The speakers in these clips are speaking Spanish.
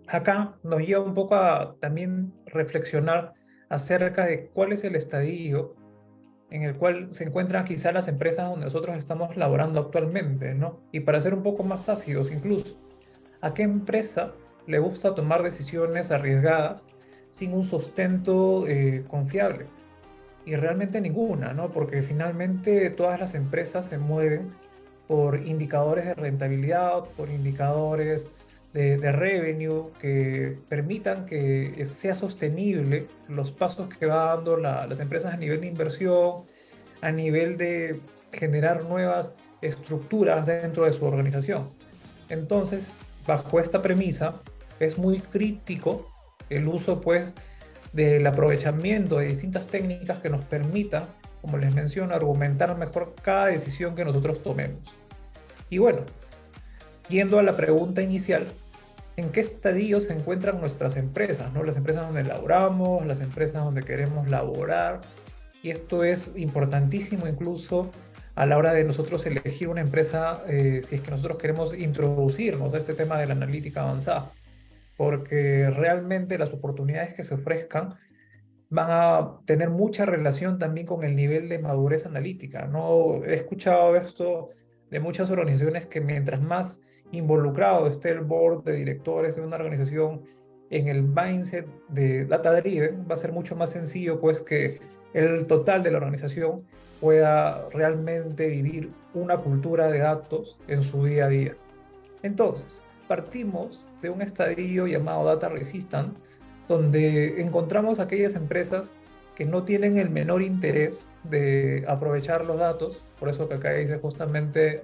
Acá nos lleva un poco a también reflexionar acerca de cuál es el estadio en el cual se encuentran quizá las empresas donde nosotros estamos laborando actualmente, ¿no? Y para ser un poco más ácidos incluso, ¿a qué empresa le gusta tomar decisiones arriesgadas sin un sustento confiable? Y realmente ninguna, ¿no? Porque finalmente todas las empresas se mueven por indicadores de rentabilidad, por indicadores de revenue que permitan que sea sostenible los pasos que va dando las empresas a nivel de inversión, a nivel de generar nuevas estructuras dentro de su organización. Entonces, bajo esta premisa, es muy crítico el uso, pues, del aprovechamiento de distintas técnicas que nos permitan, como les menciono, argumentar mejor cada decisión que nosotros tomemos. Y bueno, yendo a la pregunta inicial, ¿en qué estadio se encuentran nuestras empresas, ¿no? Las empresas donde laboramos, las empresas donde queremos laborar. Y esto es importantísimo incluso a la hora de nosotros elegir una empresa, si es que nosotros queremos introducirnos a este tema de la analítica avanzada, porque realmente las oportunidades que se ofrezcan van a tener mucha relación también con el nivel de madurez analítica, ¿no? He escuchado esto de muchas organizaciones que mientras más involucrado esté el board de directores de una organización en el mindset de data driven, va a ser mucho más sencillo pues que el total de la organización pueda realmente vivir una cultura de datos en su día a día. Entonces, partimos de un estadio llamado Data Resistant, donde encontramos aquellas empresas que no tienen el menor interés de aprovechar los datos, por eso que acá dice justamente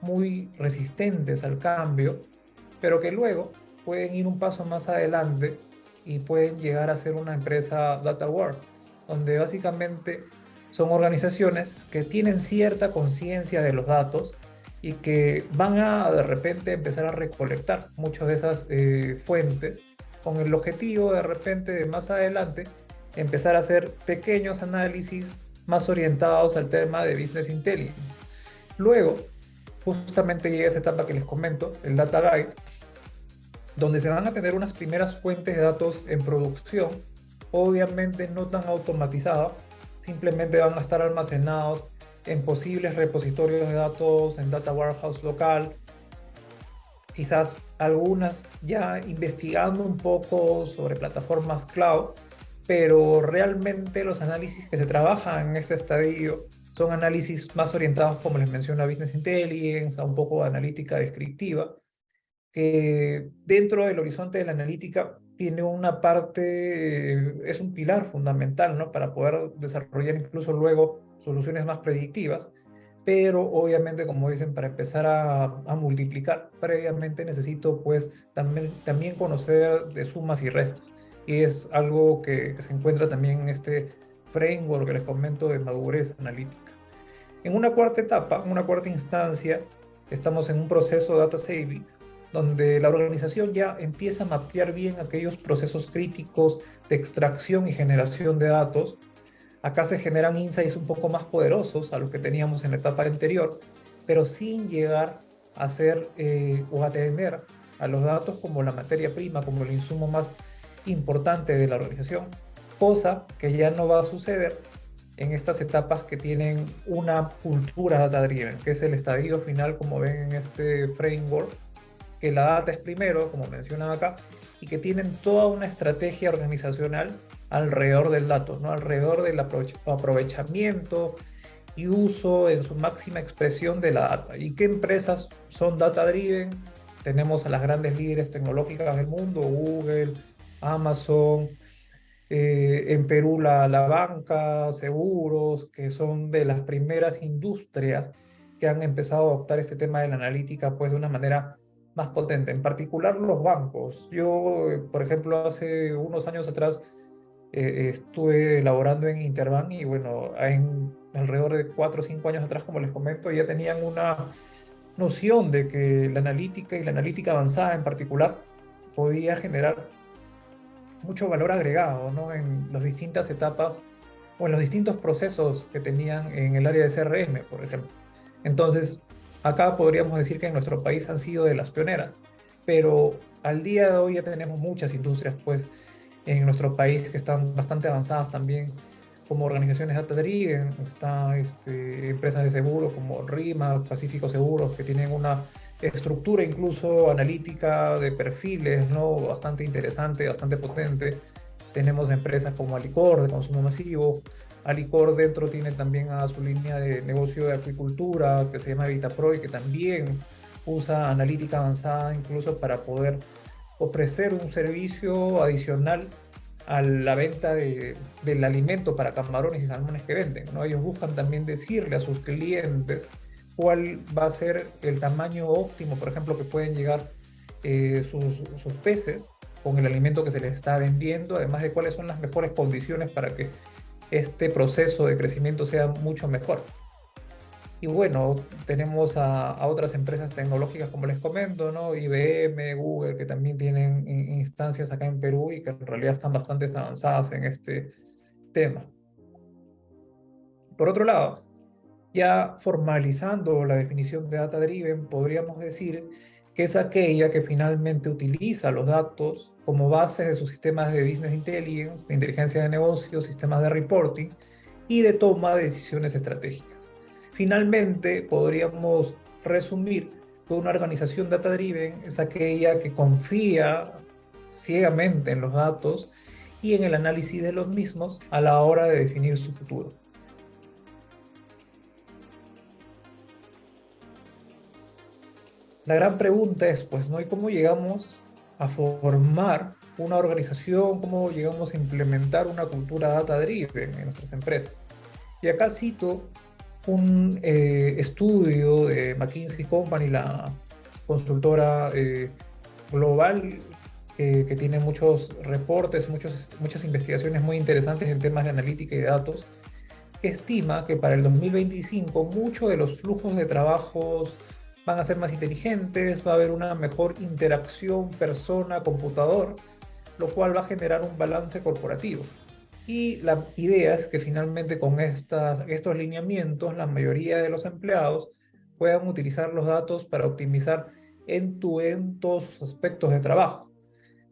muy resistentes al cambio, pero que luego pueden ir un paso más adelante y pueden llegar a ser una empresa data world, donde básicamente son organizaciones que tienen cierta conciencia de los datos y que van a de repente empezar a recolectar muchas de esas fuentes con el objetivo de repente de más adelante empezar a hacer pequeños análisis más orientados al tema de business intelligence. Luego, justamente llega esa etapa que les comento, el Data Guide, donde se van a tener unas primeras fuentes de datos en producción, obviamente no tan automatizadas, simplemente van a estar almacenados en posibles repositorios de datos, en Data Warehouse local, quizás algunas ya investigando un poco sobre plataformas cloud, pero realmente los análisis que se trabajan en este estadio son análisis más orientados, como les menciono, a Business Intelligence, a un poco de analítica descriptiva, que dentro del horizonte de la analítica tiene una parte, es un pilar fundamental, ¿no? Para poder desarrollar incluso luego soluciones más predictivas, pero obviamente, como dicen, para empezar a multiplicar, previamente necesito pues también conocer de sumas y restas, y es algo que se encuentra también en este framework que les comento de madurez analítica. En una cuarta etapa, en una cuarta instancia, estamos en un proceso de data saving, donde la organización ya empieza a mapear bien aquellos procesos críticos de extracción y generación de datos. Acá se generan insights un poco más poderosos a los que teníamos en la etapa anterior, pero sin llegar a ser o a tener a los datos como la materia prima, como el insumo más importante de la organización, cosa que ya no va a suceder en estas etapas que tienen una cultura data-driven, que es el estadio final, como ven en este framework, que la data es primero, como mencionan acá, y que tienen toda una estrategia organizacional alrededor del dato, ¿no? Alrededor del aprovechamiento y uso en su máxima expresión de la data. ¿Y qué empresas son data-driven? Tenemos a las grandes líderes tecnológicas del mundo, Google, Amazon, en Perú la banca, seguros, que son de las primeras industrias que han empezado a adoptar este tema de la analítica pues de una manera más potente, en particular los bancos. Yo, por ejemplo, hace unos años atrás estuve laborando en Interbank y bueno, en alrededor de 4 o 5 años atrás, como les comento, ya tenían una noción de que la analítica y la analítica avanzada en particular podía generar mucho valor agregado, ¿no? En las distintas etapas o en los distintos procesos que tenían en el área de CRM, por ejemplo. Entonces, acá podríamos decir que en nuestro país han sido de las pioneras. pero al día de hoy ya tenemos muchas industrias pues en nuestro país que están bastante avanzadas también como organizaciones data driven. Está empresas de seguro como RIMA, Pacífico Seguros, que tienen una estructura incluso analítica de perfiles, ¿no? Bastante interesante, bastante potente. Tenemos empresas como Alicor de consumo masivo. Alicor dentro tiene también a su línea de negocio de acuicultura que se llama Vitapro y que también usa analítica avanzada incluso para poder ofrecer un servicio adicional a la venta del alimento para camarones y salmones que venden, ¿no? Ellos buscan también decirle a sus clientes cuál va a ser el tamaño óptimo, por ejemplo, que pueden llegar sus peces con el alimento que se les está vendiendo, además de cuáles son las mejores condiciones para que este proceso de crecimiento sea mucho mejor. Y bueno, tenemos a otras empresas tecnológicas, como les comento, ¿no? IBM, Google, que también tienen instancias acá en Perú y que en realidad están bastante avanzadas en este tema. Por otro lado, ya formalizando la definición de data driven, podríamos decir que es aquella que finalmente utiliza los datos como base de sus sistemas de business intelligence, de inteligencia de negocios, sistemas de reporting y de toma de decisiones estratégicas. Finalmente, podríamos resumir que una organización data driven es aquella que confía ciegamente en los datos y en el análisis de los mismos a la hora de definir su futuro. La gran pregunta es, pues, ¿no? ¿Y cómo llegamos a formar una organización? ¿Cómo llegamos a implementar una cultura data-driven en nuestras empresas? Y acá cito un estudio de McKinsey Company, la consultora global que tiene muchos reportes, muchas investigaciones muy interesantes en temas de analítica y de datos, que estima que para el 2025 muchos de los flujos de trabajos van a ser más inteligentes, va a haber una mejor interacción persona-computador, lo cual va a generar un balance corporativo. Y la idea es que finalmente con estos lineamientos la mayoría de los empleados puedan utilizar los datos para optimizar en todos sus aspectos de trabajo.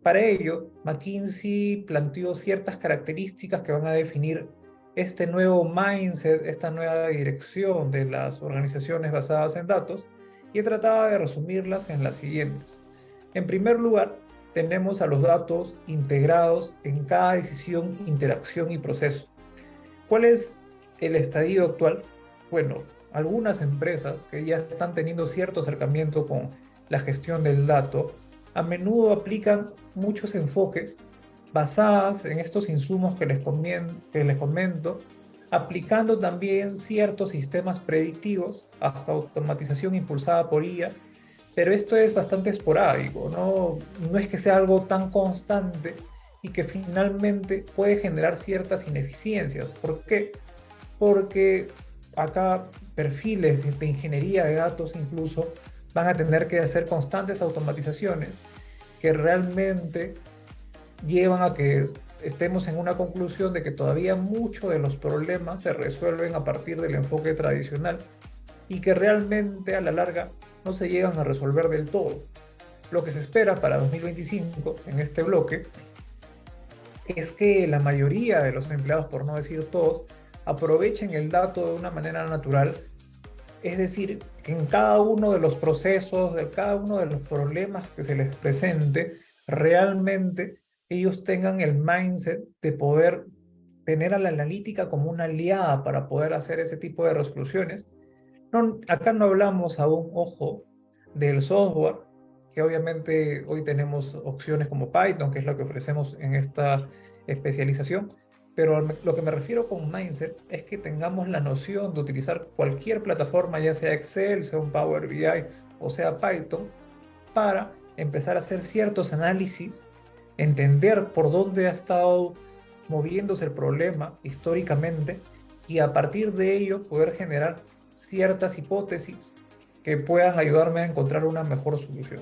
Para ello, McKinsey planteó ciertas características que van a definir este nuevo mindset, esta nueva dirección de las organizaciones basadas en datos, y he tratado de resumirlas en las siguientes. En primer lugar, tenemos a los datos integrados en cada decisión, interacción y proceso. ¿Cuál es el estadio actual? Bueno, algunas empresas que ya están teniendo cierto acercamiento con la gestión del dato, a menudo aplican muchos enfoques basados en estos insumos que les comento, aplicando también ciertos sistemas predictivos, hasta automatización impulsada por IA, pero esto es bastante esporádico, no es que sea algo tan constante y que finalmente puede generar ciertas ineficiencias. ¿Por qué? Porque acá perfiles de ingeniería de datos incluso van a tener que hacer constantes automatizaciones que realmente llevan a que estemos en una conclusión de que todavía muchos de los problemas se resuelven a partir del enfoque tradicional y que realmente a la larga no se llegan a resolver del todo. Lo que se espera para 2025 en este bloque es que la mayoría de los empleados, por no decir todos, aprovechen el dato de una manera natural, es decir, que en cada uno de los procesos, de cada uno de los problemas que se les presente, realmente ellos tengan el mindset de poder tener a la analítica como una aliada para poder hacer ese tipo de resoluciones. No, acá no hablamos aún, ojo, del software, que obviamente hoy tenemos opciones como Python, que es lo que ofrecemos en esta especialización, pero lo que me refiero con mindset es que tengamos la noción de utilizar cualquier plataforma, ya sea Excel, sea un Power BI o sea Python, para empezar a hacer ciertos análisis, entender por dónde ha estado moviéndose el problema históricamente y a partir de ello poder generar ciertas hipótesis que puedan ayudarme a encontrar una mejor solución.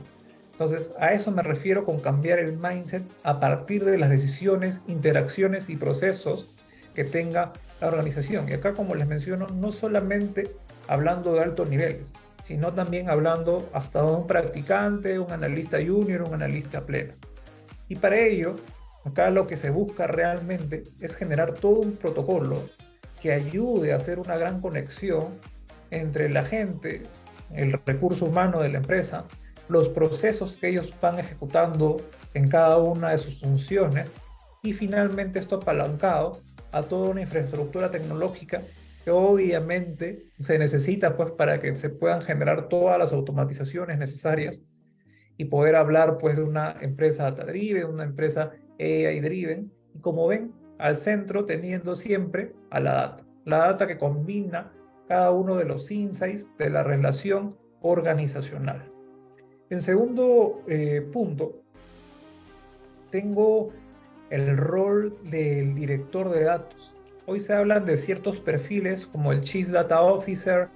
Entonces, a eso me refiero con cambiar el mindset a partir de las decisiones, interacciones y procesos que tenga la organización. Y acá, como les menciono, no solamente hablando de altos niveles, sino también hablando hasta un practicante, un analista junior, un analista pleno. Y para ello, acá lo que se busca realmente es generar todo un protocolo que ayude a hacer una gran conexión entre la gente, el recurso humano de la empresa, los procesos que ellos van ejecutando en cada una de sus funciones y finalmente esto apalancado a toda una infraestructura tecnológica que obviamente se necesita pues para que se puedan generar todas las automatizaciones necesarias y poder hablar pues de una empresa data-driven, una empresa AI-driven, y como ven, al centro teniendo siempre a la data que combina cada uno de los insights de la relación organizacional. En segundo punto, tengo el rol del director de datos. Hoy se hablan de ciertos perfiles como el Chief Data Officer,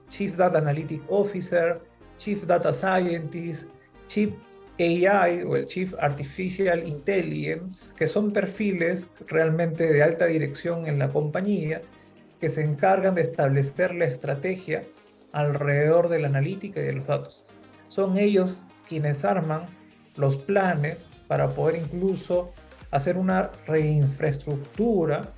Chief Data Analytic Officer, Chief Data Scientist, Chief AI o el Chief Artificial Intelligence, que son perfiles realmente de alta dirección en la compañía que se encargan de establecer la estrategia alrededor de la analítica y de los datos. Son ellos quienes arman los planes para poder incluso hacer una reinfraestructura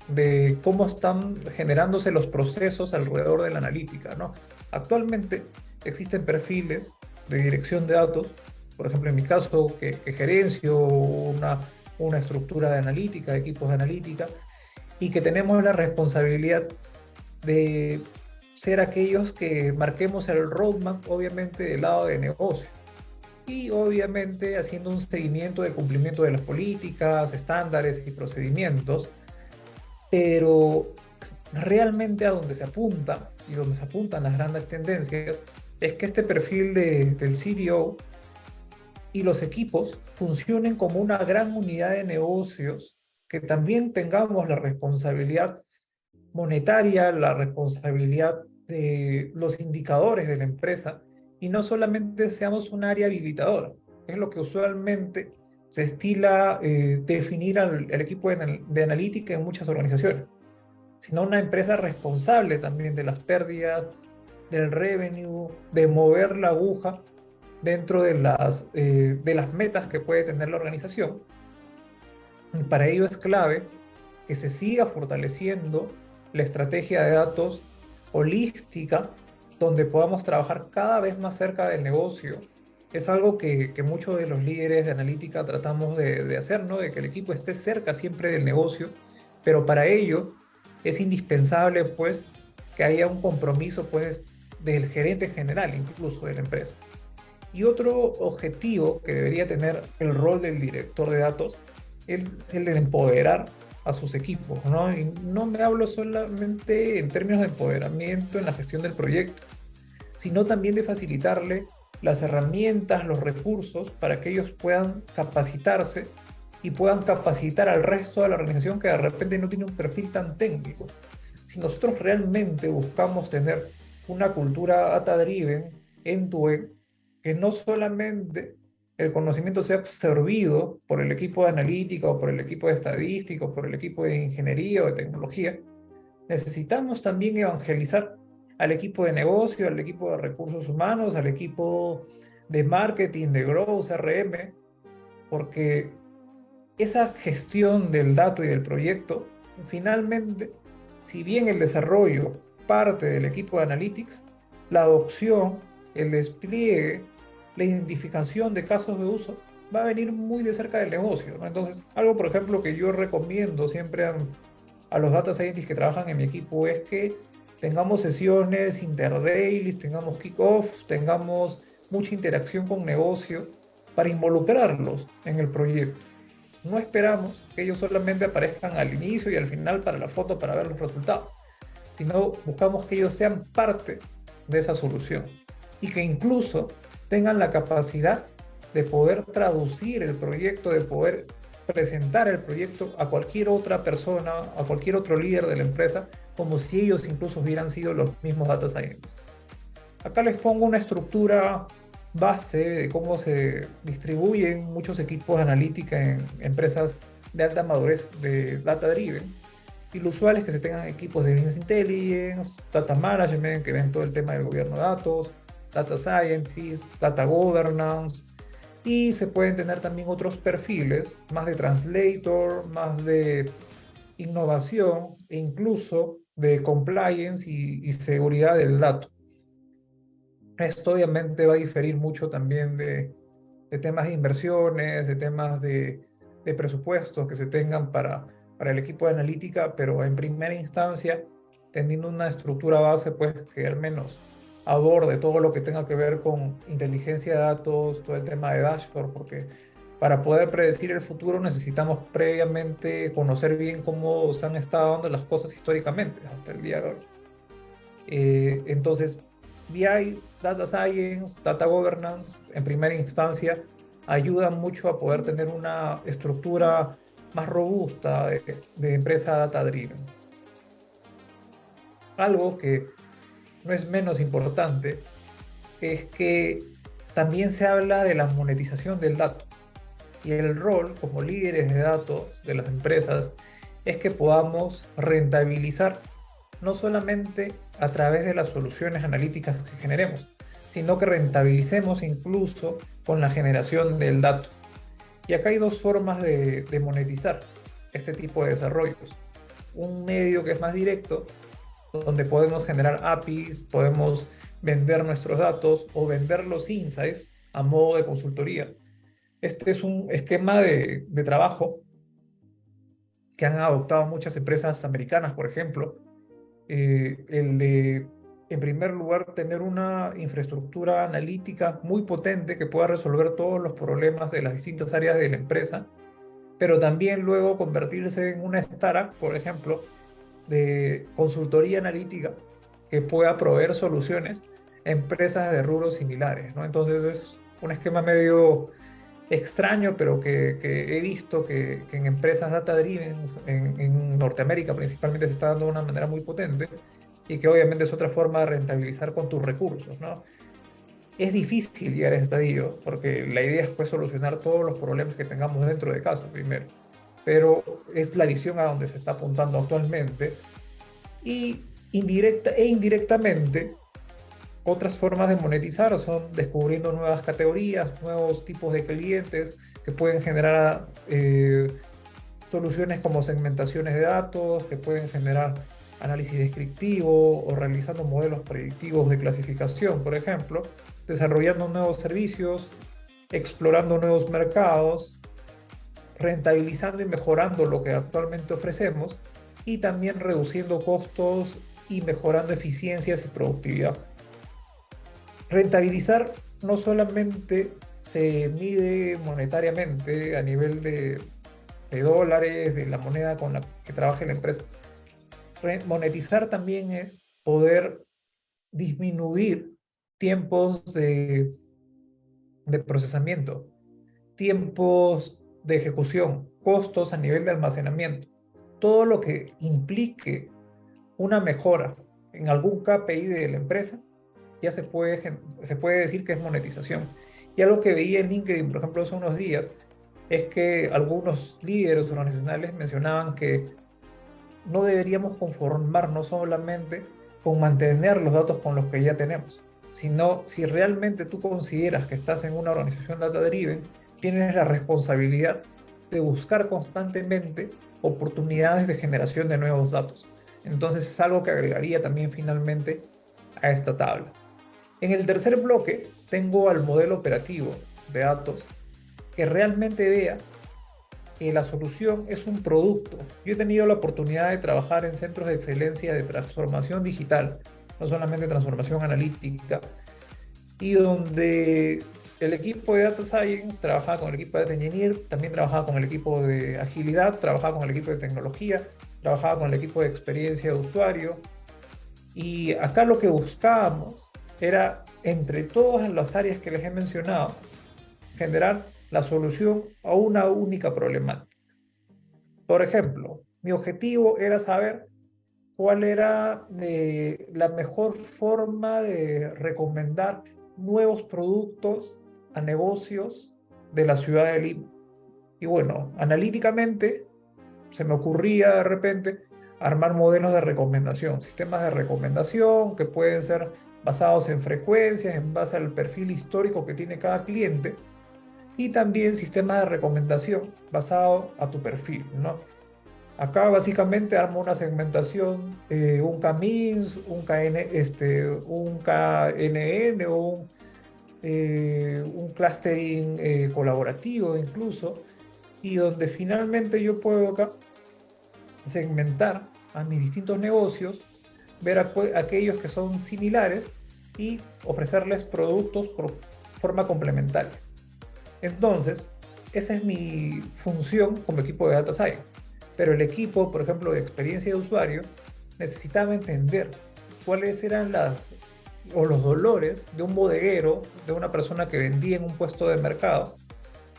de cómo están generándose los procesos alrededor de la analítica, ¿no? Actualmente existen perfiles de dirección de datos, por ejemplo, en mi caso, que gerencio una estructura de analítica, de equipos de analítica, y que tenemos la responsabilidad de ser aquellos que marquemos el roadmap, obviamente, del lado de negocio. Y obviamente haciendo un seguimiento de cumplimiento de las políticas, estándares y procedimientos, pero realmente a donde se apunta y donde se apuntan las grandes tendencias es que este perfil del CDO y los equipos funcionen como una gran unidad de negocios, que también tengamos la responsabilidad monetaria, la responsabilidad de los indicadores de la empresa y no solamente seamos un área habilitadora, que es lo que usualmente se estila definir al equipo de analítica en muchas organizaciones, sino una empresa responsable también de las pérdidas, del revenue, de mover la aguja dentro de las metas que puede tener la organización. Y para ello es clave que se siga fortaleciendo la estrategia de datos holística, donde podamos trabajar cada vez más cerca del negocio. Es algo que muchos de los líderes de analítica tratamos de hacer, ¿no? De que el equipo esté cerca siempre del negocio, pero para ello es indispensable, pues, que haya un compromiso, pues, del gerente general, incluso de la empresa. Y otro objetivo que debería tener el rol del director de datos es el de empoderar a sus equipos, ¿no? Y no me hablo solamente en términos de empoderamiento en la gestión del proyecto, sino también de facilitarle las herramientas, los recursos para que ellos puedan capacitarse y puedan capacitar al resto de la organización que de repente no tiene un perfil tan técnico. Si nosotros realmente buscamos tener una cultura data-driven, end-to-end, que no solamente el conocimiento sea absorbido por el equipo de analítica o por el equipo de estadística o por el equipo de ingeniería o de tecnología, necesitamos también evangelizar al equipo de negocio, al equipo de recursos humanos, al equipo de marketing, de growth, CRM, porque esa gestión del dato y del proyecto, finalmente, si bien el desarrollo parte del equipo de Analytics, la adopción, el despliegue, la identificación de casos de uso va a venir muy de cerca del negocio, ¿no? Entonces, algo, por ejemplo, que yo recomiendo siempre a los data scientists que trabajan en mi equipo es que tengamos sesiones interdailies, tengamos kickoff, tengamos mucha interacción con negocio para involucrarlos en el proyecto. No esperamos que ellos solamente aparezcan al inicio y al final para la foto para ver los resultados, sino buscamos que ellos sean parte de esa solución y que incluso tengan la capacidad de poder traducir el proyecto, de poder presentar el proyecto a cualquier otra persona, a cualquier otro líder de la empresa, como si ellos incluso hubieran sido los mismos data scientists. Acá les pongo una estructura base de cómo se distribuyen muchos equipos de analítica en empresas de alta madurez de data driven. Y lo usual es que se tengan equipos de Business Intelligence, Data Management, que ven todo el tema del gobierno de datos, Data Scientist, Data Governance, y se pueden tener también otros perfiles, más de Translator, más de innovación e incluso de compliance y seguridad del dato. Esto obviamente va a diferir mucho también de temas de inversiones, de temas de presupuestos que se tengan para el equipo de analítica, pero en primera instancia, teniendo una estructura base, pues que al menos aborde todo lo que tenga que ver con inteligencia de datos, todo el tema de dashboard, porque para poder predecir el futuro necesitamos previamente conocer bien cómo se han estado dando las cosas históricamente hasta el día de hoy. Entonces, BI, Data Science, Data Governance, en primera instancia, ayudan mucho a poder tener una estructura más robusta de empresa data driven. Algo que no es menos importante es que también se habla de la monetización del dato y el rol como líderes de datos de las empresas es que podamos rentabilizar no solamente a través de las soluciones analíticas que generemos, sino que rentabilicemos incluso con la generación del dato. Y acá hay dos formas de monetizar este tipo de desarrollos. Un medio que es más directo, donde podemos generar APIs, podemos vender nuestros datos o vender los insights a modo de consultoría. Este es un esquema de trabajo que han adoptado muchas empresas americanas, por ejemplo, el de, en primer lugar, tener una infraestructura analítica muy potente que pueda resolver todos los problemas de las distintas áreas de la empresa, pero también luego convertirse en una startup, por ejemplo, de consultoría analítica que pueda proveer soluciones a empresas de rubros similares, ¿no? Entonces es un esquema medio extraño, pero que he visto que en empresas data driven, en Norteamérica principalmente, se está dando de una manera muy potente y que obviamente es otra forma de rentabilizar con tus recursos, ¿no? Es difícil llegar a ese estadio porque la idea es pues solucionar todos los problemas que tengamos dentro de casa primero, pero es la visión a donde se está apuntando actualmente y indirecta e indirectamente otras formas de monetizar son descubriendo nuevas categorías, nuevos tipos de clientes que pueden generar soluciones como segmentaciones de datos, que pueden generar análisis descriptivo o realizando modelos predictivos de clasificación, por ejemplo, desarrollando nuevos servicios, explorando nuevos mercados, rentabilizando y mejorando lo que actualmente ofrecemos y también reduciendo costos y mejorando eficiencias y productividad. Rentabilizar no solamente se mide monetariamente a nivel de dólares, de la moneda con la que trabaje la empresa. Monetizar también es poder disminuir tiempos de procesamiento, tiempos de ejecución, costos a nivel de almacenamiento, todo lo que implique una mejora en algún KPI de la empresa ya se puede decir que es monetización. Y algo que veía en LinkedIn, por ejemplo, hace unos días, es que algunos líderes organizacionales mencionaban que no deberíamos conformarnos solamente con mantener los datos con los que ya tenemos, sino si realmente tú consideras que estás en una organización data driven, tienes la responsabilidad de buscar constantemente oportunidades de generación de nuevos datos. Entonces es algo que agregaría también finalmente a esta tabla. En el tercer bloque tengo al modelo operativo de datos que realmente vea que la solución es un producto. Yo he tenido la oportunidad de trabajar en centros de excelencia de transformación digital, no solamente transformación analítica, y donde el equipo de Data Science trabajaba con el equipo de Data Engineer, también trabajaba con el equipo de agilidad, trabajaba con el equipo de tecnología, trabajaba con el equipo de experiencia de usuario, y acá lo que buscábamos era, entre todas las áreas que les he mencionado, generar la solución a una única problemática. Por ejemplo, mi objetivo era saber cuál era la mejor forma de recomendar nuevos productos a negocios de la ciudad de Lima. Y bueno, analíticamente se me ocurría de repente armar modelos de recomendación, sistemas de recomendación que pueden ser basados en frecuencias, en base al perfil histórico que tiene cada cliente, y también sistemas de recomendación basado a tu perfil, ¿no? Acá básicamente armo una segmentación, un KMINS, un KNN o un clustering colaborativo incluso, y donde finalmente yo puedo acá segmentar a mis distintos negocios, ver aquellos que son similares y ofrecerles productos por forma complementaria. Entonces, esa es mi función como equipo de Data Science. Pero el equipo, por ejemplo, de experiencia de usuario, necesitaba entender cuáles eran los dolores de un bodeguero, de una persona que vendía en un puesto de mercado,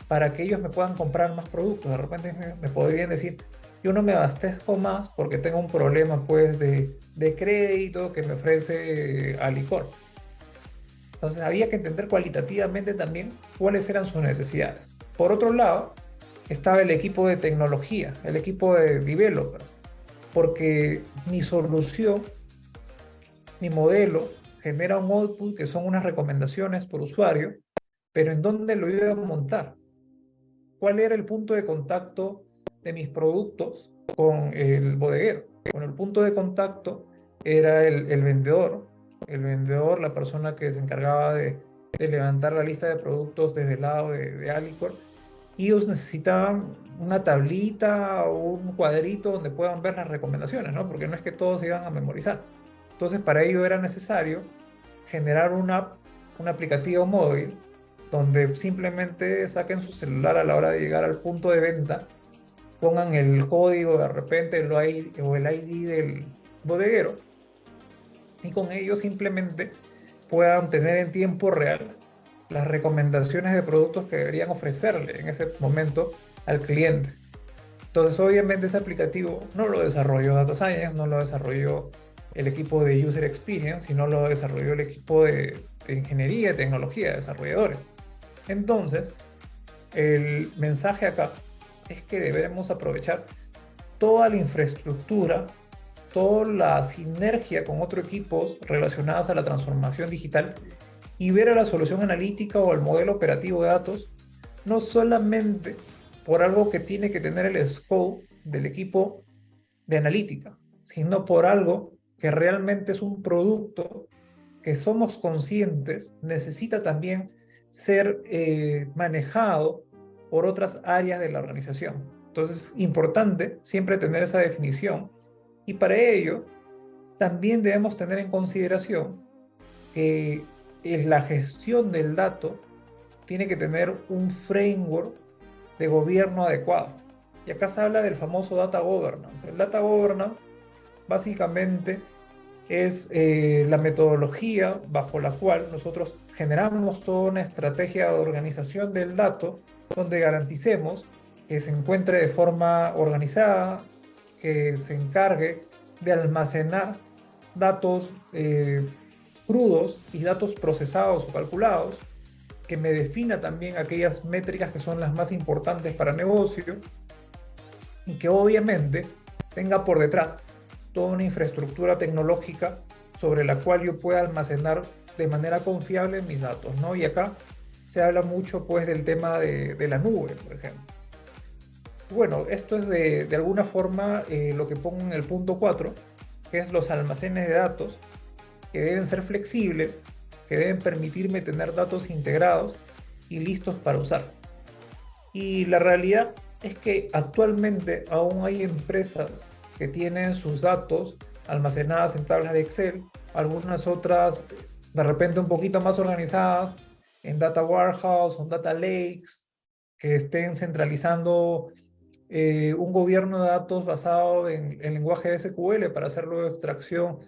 para que ellos me puedan comprar más productos. De repente me podrían decir, yo no me abastezco más porque tengo un problema pues de crédito que me ofrece Alicor. Entonces había que entender cualitativamente también cuáles eran sus necesidades. Por otro lado, estaba el equipo de tecnología, el equipo de developers, porque mi solución, mi modelo, genera un output que son unas recomendaciones por usuario, pero ¿en dónde lo iba a montar? ¿Cuál era el punto de contacto de mis productos con el bodeguero? Bueno, el punto de contacto era el vendedor, la persona que se encargaba de levantar la lista de productos desde el lado de Alicor, y ellos necesitaban una tablita o un cuadrito donde puedan ver las recomendaciones, ¿no? Porque no es que todos se iban a memorizar. Entonces, para ello era necesario generar una app, un aplicativo móvil, donde simplemente saquen su celular a la hora de llegar al punto de venta, pongan el código de repente o el ID del bodeguero, y con ello simplemente puedan tener en tiempo real las recomendaciones de productos que deberían ofrecerle en ese momento al cliente. Entonces, obviamente ese aplicativo no lo desarrolló Data Science, no lo desarrolló el equipo de User Experience, sino lo desarrolló el equipo de Ingeniería y Tecnología, de desarrolladores. Entonces, el mensaje acá es que debemos aprovechar toda la infraestructura, toda la sinergia con otros equipos relacionados a la transformación digital, y ver a la solución analítica o al modelo operativo de datos no solamente por algo que tiene que tener el scope del equipo de analítica, sino por algo que realmente es un producto que somos conscientes necesita también ser manejado por otras áreas de la organización. Entonces, es importante siempre tener esa definición, y para ello también debemos tener en consideración que la gestión del dato tiene que tener un framework de gobierno adecuado. Y acá se habla del famoso data governance. El data governance básicamente es la metodología bajo la cual nosotros generamos toda una estrategia de organización del dato, donde garanticemos que se encuentre de forma organizada, que se encargue de almacenar datos crudos y datos procesados o calculados, que me defina también aquellas métricas que son las más importantes para negocio, y que obviamente tenga por detrás toda una infraestructura tecnológica sobre la cual yo pueda almacenar de manera confiable mis datos, ¿no? Y acá se habla mucho pues del tema de la nube, por ejemplo. Bueno, esto es de alguna forma lo que pongo en el punto 4, que es los almacenes de datos, que deben ser flexibles, que deben permitirme tener datos integrados y listos para usar. Y la realidad es que actualmente aún hay empresas que tienen sus datos almacenadas en tablas de Excel, algunas otras de repente un poquito más organizadas en data warehouse o data lakes, que estén centralizando un gobierno de datos basado en lenguaje de SQL para hacer luego extracción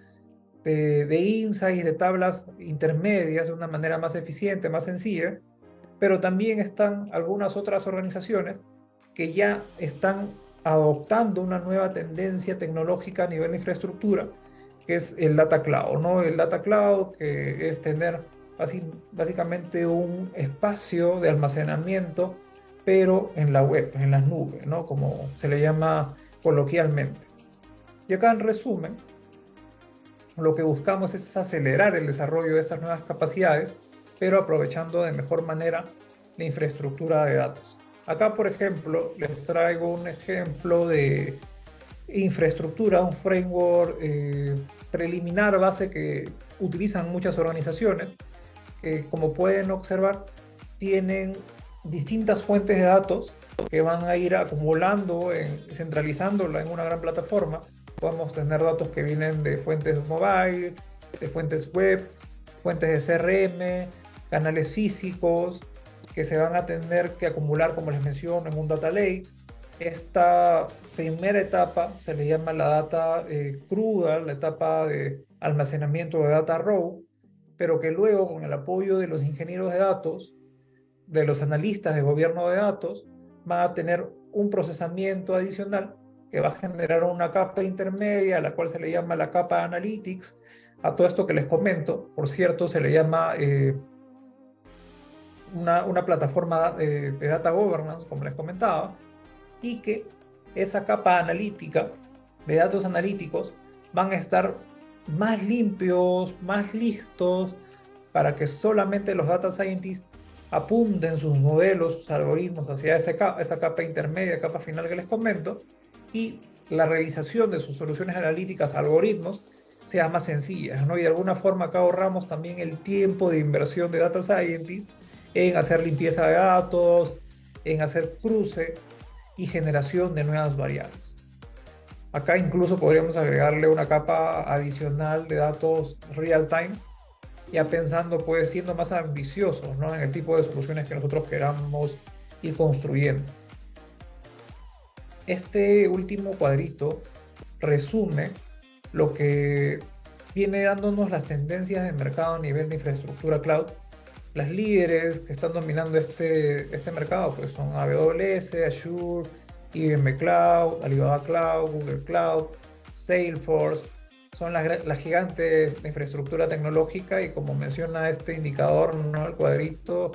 de insights, de tablas intermedias de una manera más eficiente, más sencilla. Pero también están algunas otras organizaciones que ya están adoptando una nueva tendencia tecnológica a nivel de infraestructura, que es el data cloud, ¿no? El data cloud, que es tener básicamente un espacio de almacenamiento, pero en la web, en las nubes, ¿no? Como se le llama coloquialmente. Y acá en resumen, lo que buscamos es acelerar el desarrollo de esas nuevas capacidades, pero aprovechando de mejor manera la infraestructura de datos. Acá, por ejemplo, les traigo un ejemplo de infraestructura, un framework preliminar base que utilizan muchas organizaciones, que como pueden observar, tienen distintas fuentes de datos que van a ir acumulando, centralizándola en una gran plataforma. Podemos tener datos que vienen de fuentes mobile, de fuentes web, fuentes de CRM, canales físicos, que se van a tener que acumular, como les menciono, en un data lake. Esta primera etapa se le llama la data cruda, la etapa de almacenamiento de data raw, pero que luego, con el apoyo de los ingenieros de datos, de los analistas de gobierno de datos, van a tener un procesamiento adicional que va a generar una capa intermedia, a la cual se le llama la capa Analytics. A todo esto que les comento, por cierto, se le llama una plataforma de data governance, como les comentaba, y que esa capa analítica de datos analíticos van a estar más limpios, más listos, para que solamente los data scientists apunten sus modelos, sus algoritmos hacia esa capa intermedia, capa final que les comento, y la realización de sus soluciones analíticas, algoritmos, sea más sencilla, ¿no? Y de alguna forma acá ahorramos también el tiempo de inversión de data scientists en hacer limpieza de datos, en hacer cruce y generación de nuevas variables. Acá incluso podríamos agregarle una capa adicional de datos real time, ya pensando, pues, siendo más ambiciosos, ¿no?, en el tipo de soluciones que nosotros queramos ir construyendo. Este último cuadrito resume lo que viene dándonos las tendencias de mercado a nivel de infraestructura cloud. Las líderes que están dominando este mercado pues son AWS, Azure, IBM Cloud, Alibaba Cloud, Google Cloud, Salesforce. Son las gigantes de infraestructura tecnológica, y como menciona este indicador, ¿no?, el cuadrito,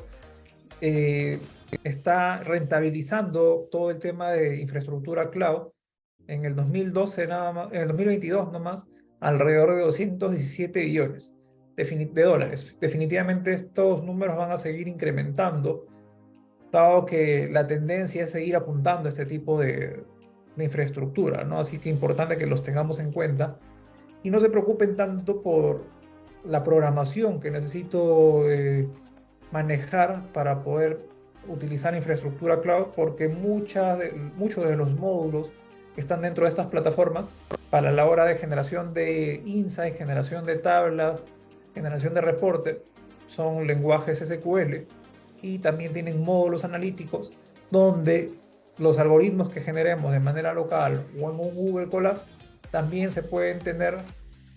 está rentabilizando todo el tema de infraestructura cloud en el 2012 nada más, en el 2022 nomás, alrededor de 217 billones de dólares. Definitivamente estos números van a seguir incrementando, dado que la tendencia es seguir apuntando a este tipo de infraestructura, ¿no? Así que importante que los tengamos en cuenta y no se preocupen tanto por la programación que necesito manejar para poder utilizar infraestructura cloud, porque muchos de los módulos que están dentro de estas plataformas para la hora de generación de insights, generación de tablas, generación de reportes, son lenguajes SQL, y también tienen módulos analíticos donde los algoritmos que generemos de manera local o en un Google Colab también se pueden tener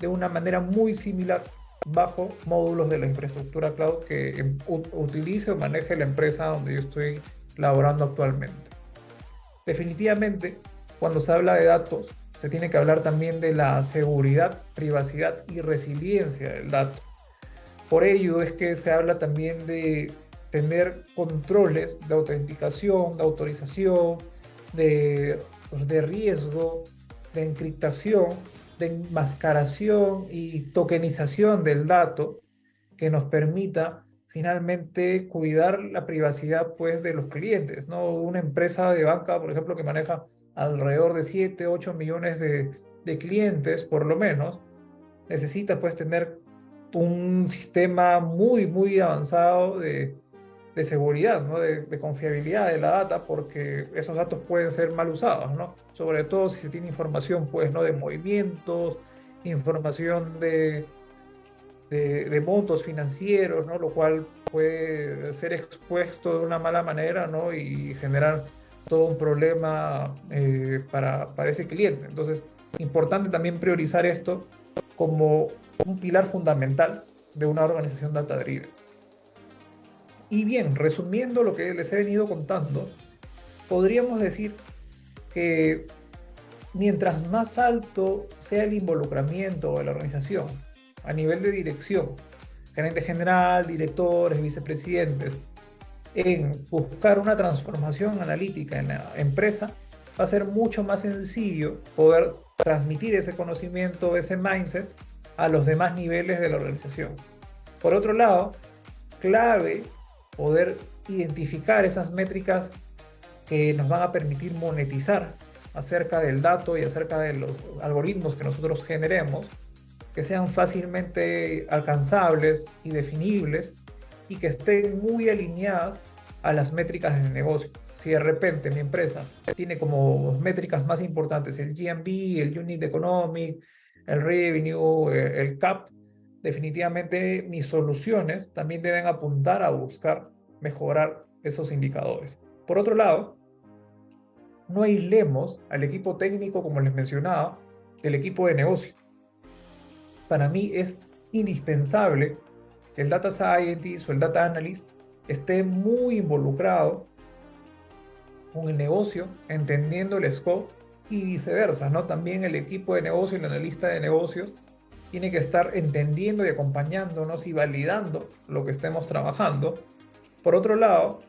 de una manera muy similar bajo módulos de la infraestructura cloud que utilice o maneje la empresa donde yo estoy laborando actualmente. Definitivamente, cuando se habla de datos, se tiene que hablar también de la seguridad, privacidad y resiliencia del dato. Por ello es que se habla también de tener controles de autenticación, de autorización, de riesgo, de encriptación, de enmascaración y tokenización del dato, que nos permita finalmente cuidar la privacidad, pues, de los clientes, ¿no? Una empresa de banca, por ejemplo, que maneja alrededor de 7, 8 millones de clientes, por lo menos, necesita, pues, tener un sistema muy, muy avanzado de seguridad, ¿no? De confiabilidad de la data, porque esos datos pueden ser mal usados, ¿no? Sobre todo si se tiene información, pues, ¿no?, de movimientos, información de montos financieros, ¿no?, lo cual puede ser expuesto de una mala manera, ¿no?, y generar todo un problema para ese cliente. Entonces, importante también priorizar esto como un pilar fundamental de una organización data-driven. Y bien, resumiendo lo que les he venido contando, podríamos decir que mientras más alto sea el involucramiento de la organización a nivel de dirección, gerente general, directores, vicepresidentes, en buscar una transformación analítica en la empresa, va a ser mucho más sencillo poder transmitir ese conocimiento, ese mindset a los demás niveles de la organización. Por otro lado, clave poder identificar esas métricas que nos van a permitir monetizar acerca del dato y acerca de los algoritmos que nosotros generemos, que sean fácilmente alcanzables y definibles y que estén muy alineadas a las métricas del negocio. Si de repente mi empresa tiene como métricas más importantes el GMV, el Unit Economic, el Revenue, el CAP, definitivamente mis soluciones también deben apuntar a buscar mejorar esos indicadores. Por otro lado, no aislemos al equipo técnico, como les mencionaba, del equipo de negocio. Para mí es indispensable que el Data Scientist o el Data Analyst esté muy involucrado con el negocio, entendiendo el scope y viceversa, ¿no? También el equipo de negocio, el analista de negocios, tiene que estar entendiendo y acompañándonos y validando lo que estemos trabajando. Por otro lado,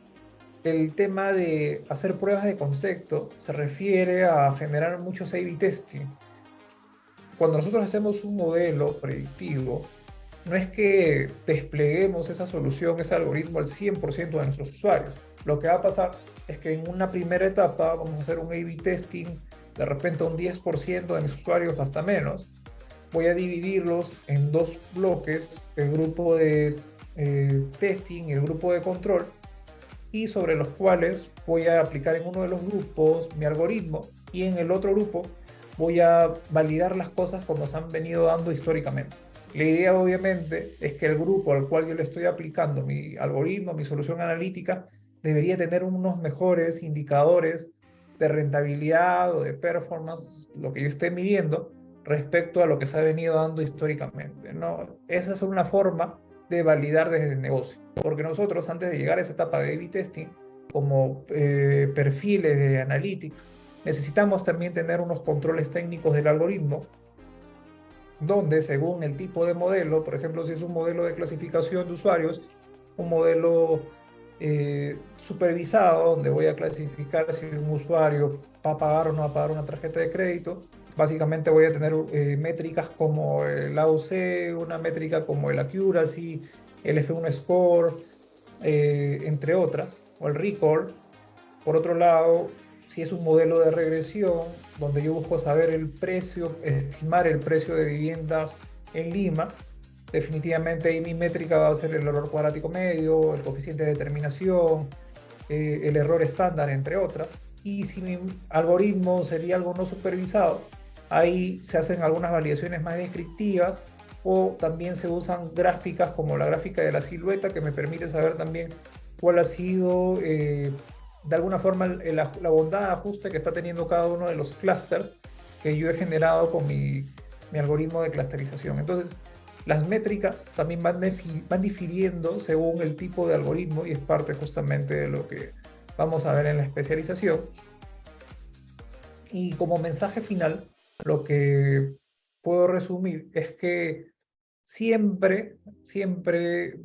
el tema de hacer pruebas de concepto se refiere a generar muchos A/B testing. Cuando nosotros hacemos un modelo predictivo, no es que despleguemos esa solución, ese algoritmo al 100% de nuestros usuarios. Lo que va a pasar es que en una primera etapa vamos a hacer un A/B testing, de repente un 10% de mis usuarios, hasta menos. Voy a dividirlos en dos bloques, el grupo de testing y el grupo de control, y sobre los cuales voy a aplicar en uno de los grupos mi algoritmo y en el otro grupo voy a validar las cosas como se han venido dando históricamente. La idea obviamente es que el grupo al cual yo le estoy aplicando mi algoritmo, mi solución analítica, debería tener unos mejores indicadores de rentabilidad o de performance, lo que yo esté midiendo, respecto a lo que se ha venido dando históricamente, ¿no? Esa es una forma de validar desde el negocio, porque nosotros antes de llegar a esa etapa de A/B testing, como perfiles de analytics, necesitamos también tener unos controles técnicos del algoritmo, donde según el tipo de modelo, por ejemplo, si es un modelo de clasificación de usuarios, un modelo supervisado, donde voy a clasificar si un usuario va a pagar o no va a pagar una tarjeta de crédito. Básicamente voy a tener métricas como el AUC, una métrica como el Accuracy, el F1 Score, entre otras, o el Recall. Por otro lado, si es un modelo de regresión, donde yo busco saber el precio, estimar el precio de viviendas en Lima, definitivamente ahí mi métrica va a ser el error cuadrático medio, el coeficiente de determinación, el error estándar, entre otras. Y si mi algoritmo sería algo no supervisado, ahí se hacen algunas validaciones más descriptivas o también se usan gráficas como la gráfica de la silueta que me permite saber también cuál ha sido de alguna forma la bondad de ajuste que está teniendo cada uno de los clusters que yo he generado con mi algoritmo de clusterización. Entonces, las métricas también van difiriendo según el tipo de algoritmo y es parte justamente de lo que vamos a ver en la especialización. Y como mensaje final, lo que puedo resumir es que siempre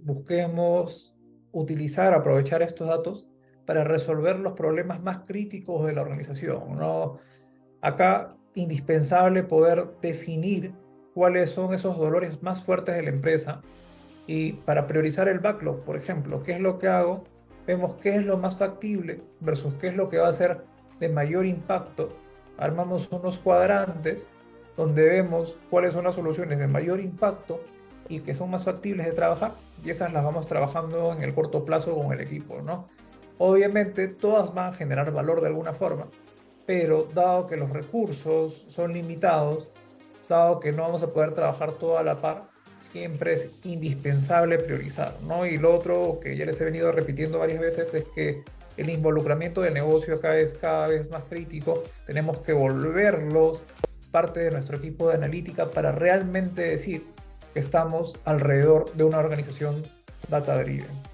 busquemos utilizar, aprovechar estos datos para resolver los problemas más críticos de la organización, ¿no? Acá, indispensable poder definir cuáles son esos dolores más fuertes de la empresa y para priorizar el backlog, por ejemplo, ¿qué es lo que hago? Vemos qué es lo más factible versus qué es lo que va a ser de mayor impacto. Armamos unos cuadrantes donde vemos cuáles son las soluciones de mayor impacto y que son más factibles de trabajar, y esas las vamos trabajando en el corto plazo con el equipo, ¿no? Obviamente todas van a generar valor de alguna forma, pero dado que los recursos son limitados, dado que no vamos a poder trabajar toda a la par, siempre es indispensable priorizar, ¿no? Y lo otro que ya les he venido repitiendo varias veces es que el involucramiento del negocio acá es cada vez más crítico. Tenemos que volverlos parte de nuestro equipo de analítica para realmente decir que estamos alrededor de una organización data driven.